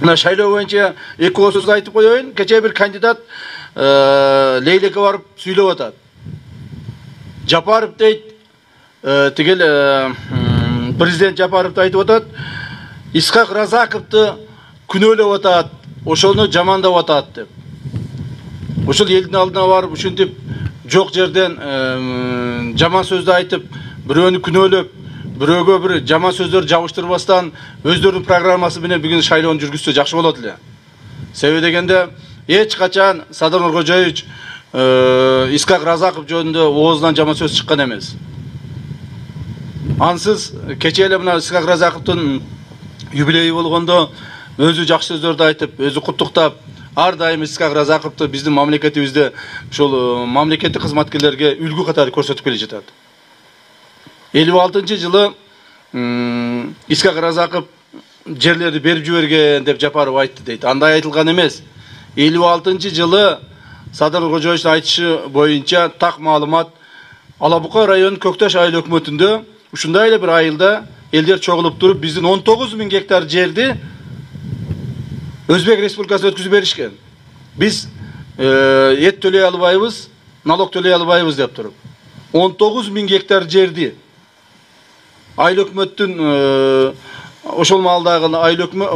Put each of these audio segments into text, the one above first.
Мына шайлоо боюнча эки сөз айтып коеюн. Кече бир кандидат Лейлекке барып сүйлөп атат. Жапаров дейт, тигил президент Жапаров айтып атат, Исхак Разаковду күнөөлөп атат, ошону жамандап атат деп. Ошол элдин алдына барып ушинтип жок жерден жаман сөздү айтып, бирөөнү күнөөлөп, бирөөгө бир жаман сөздөр жабыштырбастан өздөрүнүн программасы менен бүгүн шайлоону жүргүзсө жакшы болот эле. Себеби дегенде эч качан Садыр Нуркожоевич Исхак Разаков жөнүндө оозунан жаман сөз чыккан эмес. Ансыз кече эле мына Исхак Разаковдун юбилейи болгондо өзү жакшы сөздөрдү айтып, өзү куттуктап, ар дайым Исхак Разаковду биздин мамлекетибизде ошол мамлекеттик кызматкерлерге үлгү катары көрсөтүп келе жатат. 56-жылы Исхак Разаков жерлерди берип жиберген деп Жапаров айтты дейт. Андай айтылган эмес. 56-жылы Садыр Нуркожоевичтин айтышы боюнча так маалымат Алабука районунун Көкташ айыл өкмөтүндө ушундай эле бир айылда элдер чогулуп туруп биздин 19 000 гектар жерди Өзбек Республикасына өткүзүп беришкен. Биз эт төлөй албайбыз, налог төлөй албайбыз деп туруп 19 000 гектар жерди айыл өкмөттүн ошол маалдагы айыл өкмөт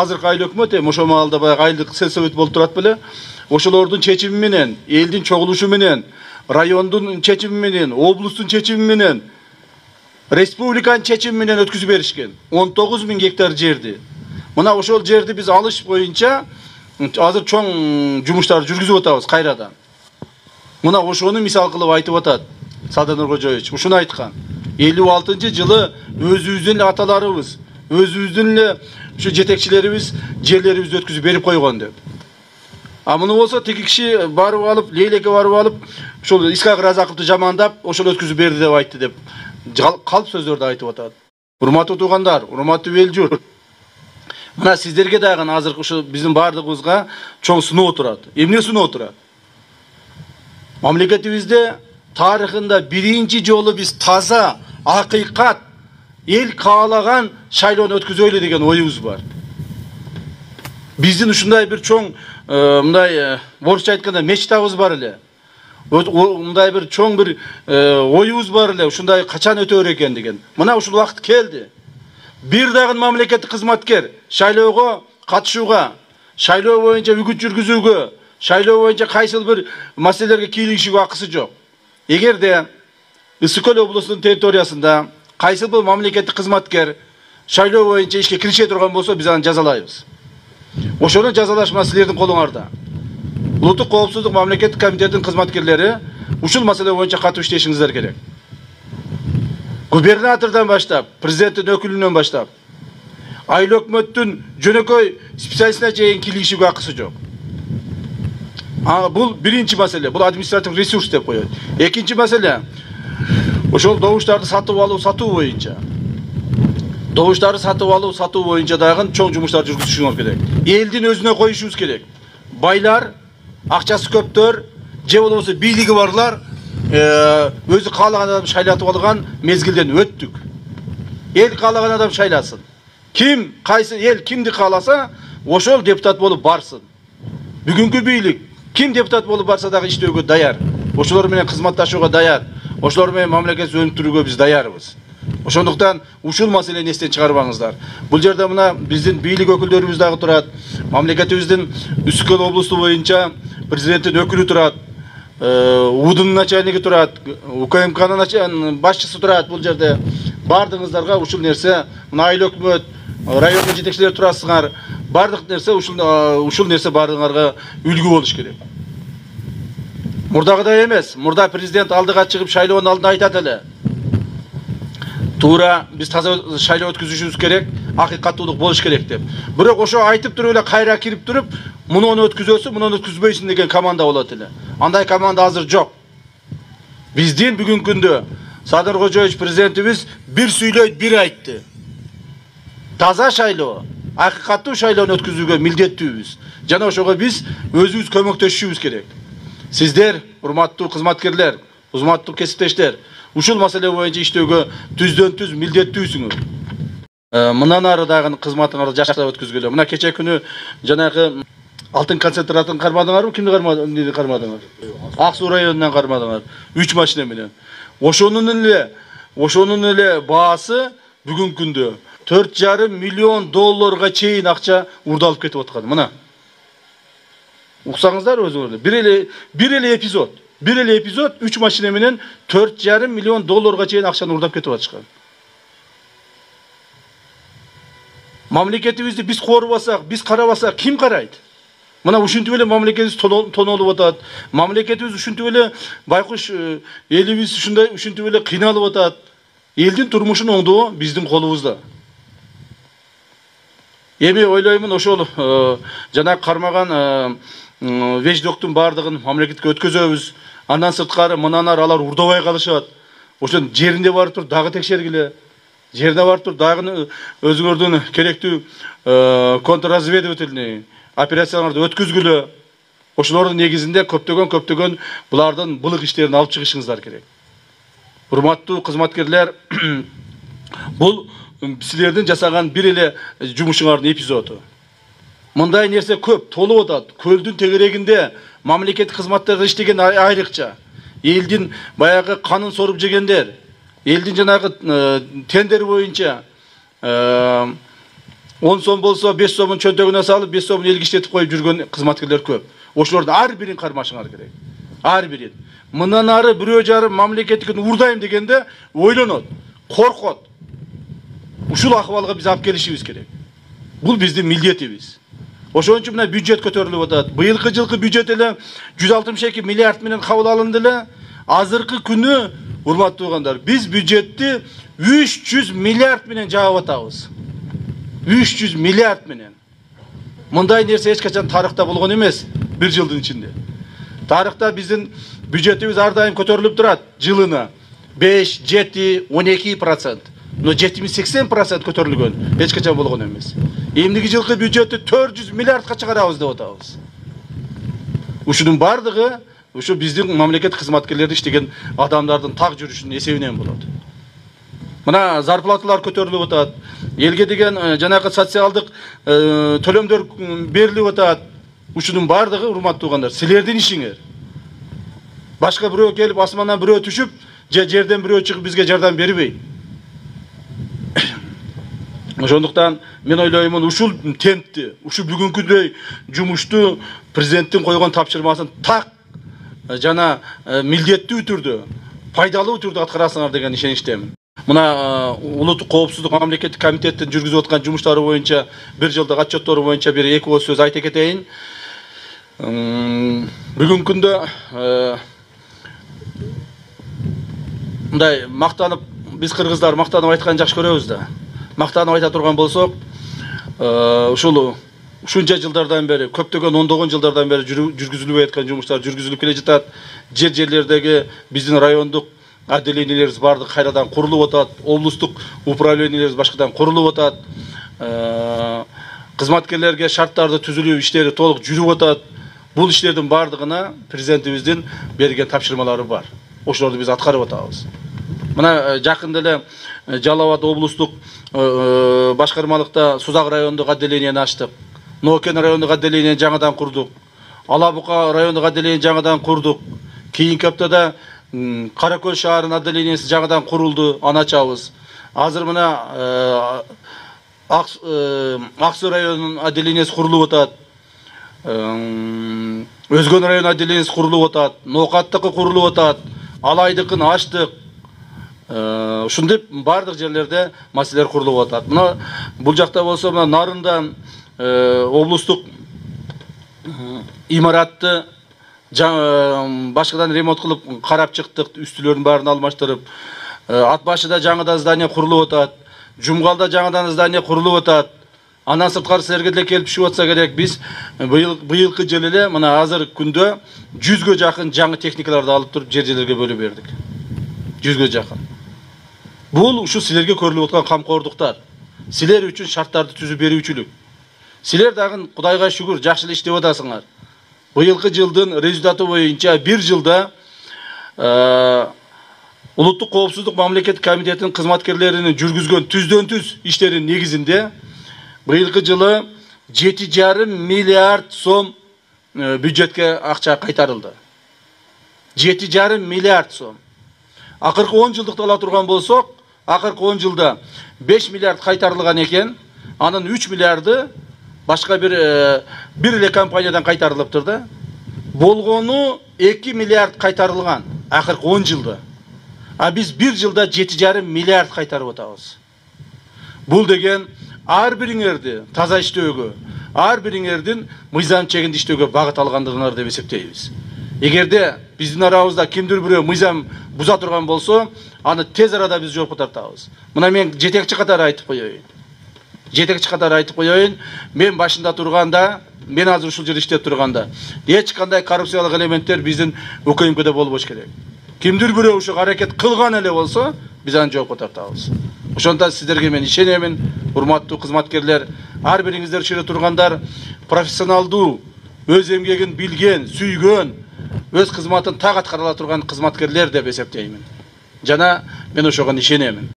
азыркы айыл өкмөт ошол маалда баягы айылдык сельсовет болуп турат беле. Ошолордун чечими менен, элдин чогулушу менен, райондун чечими менен, облустун чечими менен, республиканын чечими менен өткүзүп беришкен. 19 000 гектар жерди. Мына ошол жерди биз алыш боюнча азыр чоң жумуштарды жүргүзүп атабыз кайрадан. Мына ошону мисал кылып айтып атат Садыр Нуркожоевич. Ушуну айткан. 56-жылы өзүбүздүн аталарыбыз, өзүбүздүн эле ушу жетекчилерибиз жерлерибизди өткүзүп берип койгон деп. А муну болсо тиги киши барып алып, Лейлекке барып алып, ошол Исхак Разаковду жамандап, ошол өткүзүп берди деп айтты деп калп сөздөрдү айтып атат. Урматтуу туугандар, урматтуу эл журт. Мына сиздерге дагы азыркы ушу биздин бардыгыбызга чоң сыноо турат. Эмне сыноо турат? Мамлекетибизде тарыхында биринчи жолу биз таза, акыйкат, эл каалаган шайлоону өткүзөлү деген оюбуз бар. Биздин ушундай бир чоң мындай орусча айтканда мечтабыз бар эле. Мындай бир чоң бир оюбуз бар эле. Ушундай качан өтөр экен деген. Мына ушул убакыт келди. Бир дагы мамлекеттик кызматкер шайлоого катышууга, шайлоо боюнча үгүт жүргүзүүгө, шайлоо боюнча кайсыл бир маселелерге кийлигишүүгө акысы жок. Эгерде Ысык Көл облусунун территориясында кайсыл бир мамлекеттик кызматкер шайлоо боюнча ишке кирише турган болсо, биз аны жазалайбыз. Ошону жазалаш мына силердин колуңарда. Улуттук коопсуздук мамлекеттик комитетинин кызматкерлери ушул маселе боюнча катуу иштешиңиздер керек. Губернатордан баштап, президенттин өкүлүнөн баштап, айыл өкмөттүн жөнөкөй специалистине чейин кийлигишүүгө акысы жок. Бул биринчи маселе, бул административ ресурс деп коет. Экинчи маселе, ошол добуштарды сатып алуу, сатуу боюнча. Добуштарды сатып алуу, сатуу боюнча дагы чоң жумуштар жүргүзүшүңүз керек. Элдин өзүнө коюшубуз керек. Байлар, акчасы көптөр, же болбосо бийлиги барлар өзү каалаган адам шайлатып алган мезгилден өттүк. Эл каалаган адам шайласын. Ким, кайсы эл кимди кааласа, ошол депутат болуп барсын. Бүгүнкү бийлик ким депутат болуп барса дагы иштөөгө даяр. Ошолор менен кызматташууга даяр. Ошолор менен мамлекетти өнүктүрүүгө биз даярбыз. Ошондуктан ушул маселени эстен чыгарбаңыздар. Бул жерде мына биздин бийлик өкүлдөрүбүз дагы турат. Мамлекетибиздин Ысык Көл облусту боюнча президенттин өкүлү турат. УДУнун начальниги турат, УКМКнын башчысы турат. Бул жерде бардыгыңыздарга ушул нерсе, мына айыл өкмөт, райондун жетекчилери турасыңар. Бардык нерсе ушул нерсе бардыгыңарга үлгү болуш керек. Мурдагыдай эмес. Мурда президент алдыга чыгып шайлоонун алдында айтат эле. Туура биз таза шайлоо өткүзүшүбүз керек, акыйкаттуулук болуш керек деп. Бирок ошо айтып туруп эле кайра кирип туруп, муну өткүзөсүң, муну өткүзбөйсүң деген команда болот эле. Андай команда азыр жок. Биздин бүгүнкү күндө Садыр Нуркожоевич президентибиз бир сүйлөйт, бир айтты. Таза шайлоо, акыйкаттуу шайлоону өткүзүүгө милдеттүүбүз. Жана ошого биз өзүбүз көмөктөшүшүбүз керек. Сиздер, урматтуу кызматкерлер, урматтуу кесиптештер, ушул маселе боюнча иштөөгө түздөн түз милдеттүүсүңөр. Мындан ары дагы кызматыңарды жакшылап өткүзгүлө. Мына кече күнү жанагы алтын концентратын кармадыңарбы? Кимди кармадыңар? Ак Суу районунан кармадыңар. 3 машина менен. Ошонун эле баасы бүгүнкү күндө 4,5 миллион долларга чейин акча урдалып кетип аткан. Мына. Уксаңыздар өзүңөр. Бир эле эпизод 3 машина менен 4,5 миллион долларга чейин акчаны урдап кетип атышкан. Мамлекетибизди биз корубасак, биз карабасак, ким карайт? Мына ушинтип эле мамлекетибиз тонолуп атат. Мамлекетибиз ушинтип эле байкуш элибиз ушинтип эле кыйналып атат. Элдин турмушун оңдоо биздин колубузда. Эми ойлоймун ошол жана кармаган веждоктун бардыгын мамлекетке өткөзөбүз. Андан сырткары мындан ары алар урдабай калышат. Ошон жеринде барып туруп дагы текшергиле. Жерде барып туруп дагы өзүңөрдүн керектүү контрразведывательный операцияларды өткүзгүлө. Ошолордун негизинде көптөгөн булардын былык иштерин алып чыгышыңыздар керек. Урматтуу кызматкерлер, бул силердин жасаган бир эле жумушуңардын эпизоду. Мындай нерсе көп толуп атат. Көлдүн тегерегинде мамлекеттик кызматтарда иштеген айрыкча элдин баягы канын соруп жегендер, элдин жанагы тендер боюнча 10 сом болсо 5 сомун чөнтөгүнө салып 5 сомун элге иштетип коюп жүргөн кызматкерлер көп. Ошолордун ар бирин кармашыңар керек. Ар бирин. Мындан ары бирөө жарым мамлекеттикин урдайм дегенде ойлонот, коркот. Ушул акыбалга биз алып келишибиз керек. Бул биздин милдетибиз. Ошон үчүн мына бюджет көтөрүлүп атат. Быйылкы жылкы бюджет эле 162 миллиард менен кабыл алынды эле. Азыркы күнү, урматтуу туугандар, биз бюджетти 300 миллиард менен жаап атабыз. 300 миллиард менен. Мындай нерсе эч качан тарыхта болгон эмес, бир жылдын ичинде. Тарыхта биздин бюджетибиз ар дайым көтөрүлүп турат, жылына 5, 7, 12%. Но 70-80% көтөрүлгөн, эч качан болгон эмес. Эмдиги жылкы бюджетти 400 миллиардка чыгарабыз деп атабыз. Ушунун бардыгы ушу биздин мамлекет кызматкерлери иштеген адамдардын так жүрүшүнүн эсебинен болот. Мына зарплаталар көтөрүлүп атат. Элге деген жанагы социалдык төлөмдөр берилип атат. Ушунун бардыгы, урматтуу туугандар, силердин ишиңер. Башка бирөө келип, асмандан бирөө түшүп, же жерден бирөө чыгып бизге жардам бербейт. Ошондуктан мен ойлоймун ушул темпти, ушу бүгүнкүдөй жумушту президенттин койгон тапшырмасын так жана милдеттүү түрдө, пайдалуу түрдө аткарасыңар деген ишеничтемин. Мына улуттук коопсуздук мамлекеттик комитеттин жүргүзүп аткан жумуштары боюнча, бир жылдык отчеттору боюнча бир эки ооз сөз айта кетейин. Бүгүнкү күндө мындай мактанып, биз кыргыздар мактанып айткан жакшы көрөбүз да. Мактанып айта турган болсок, ушунча жылдардан бери, көптөгөн ондогон жылдардан бери жүргүзүлүп аткан жумуштар жүргүзүлүп келе жатат. Жерлердеги биздин райондук отделениялерибиз бардык кайрадан курулуп атат, облустук управлениялерибиз башкадан курулуп атат. Кызматкерлерге шарттарды түзүлүү иштери толук жүрүп атат. Бул иштердин бардыгына президентибиздин берген тапшырмалары бар. Ошолорду биз аткарып атабыз. Мына жакында эле Жалал Абад облустук башкармалыкта Сузак райондук отделенияны ачтык. Нокен райондук отделенияны жаңадан курдук. Алабука райондук отделенияны жаңадан курдук. Кийинки аптада Каракөл шаарынын отделениясы жаңадан курулду, аны ачабыз. Азыр мына Ак Суу районунун отделениясы курулуп атат. Өзгөн районунун отделениясы курулуп атат. Ноокаттыкы курулуп атат. Алайдыкын ачтык. Ушундай бардык жерлерде маселелер курулуп атат. Мына бул жакта болсо, мына Нарында облустук имаратты башкадан ремонт кылып карап чыктык, үстүлөрдүн баарын алмаштырып. Ат башыда жаңадан здание курулуп атат. Жумгалда жаңадан здание курулуп атат. Андан сырткары силерге деле келип түшүп атса керек, биз быйылкы жылы эле мына азыр күндө 100га жакын жаңы техникаларды алып туруп жерлерге бөлүп бердик. 100га жакын. Бул ушу силерге көрүлүп аткан камкордуктар. Силер үчүн шарттарды түзүп берүүчүлүк. Силер дагы Кудайга шүгүр жакшы эле иштеп атасыңар. Быйылкы жылдын результаты боюнча бир жылда Улуттук коопсуздук мамлекеттик комитетинин кызматкерлеринин жүргүзгөн түздөн-түз иштеринин негизинде быйылкы жылы 7,5 миллиард сом бюджетке акча кайтарылды. 7,5 миллиард сом. Акыркы 10 жылдыкты ала турган болсок, акыркы 10 жылда 5 миллиард кайтарылган экен. Анын 3 миллиарды башка бир эле компаниядан кайтарылыптыр да. Болгону 2 миллиард кайтарылган акыркы 10 жылда. А биз 1 жылда 7,5 миллиард кайтарып атабыз. Бул деген ар бириңерди таза иштөөгө, ар бириңердин мыйзам чегинде иштөөгө багыт алгандыгыңар деп эсептейбиз. Эгерде биздин арабызда кимдир бирөө мыйзам буза турган болсо, аны тез арада биз жоопко тартабыз. Мына мен жетекчи катары айтып коеюн. Мен башында турганда, мен азыр ушул жерде иштеп турганда, эч кандай коррупциялык элементтер биздин УКМКде болбош керек. Кимдир бирөө ушул аракет кылган эле болсо, биз аны жоопко тартабыз. Ошондо сиздерге мен ишенемин, урматтуу кызматкерлер, ар бириңиздер ушул жерде тургандар профессионалдуу, өз эмгегин билген, сүйгөн, өз кызматын так аткара ала турган кызматкерлер деп эсептеймин. Жана мен ошого ишенемин.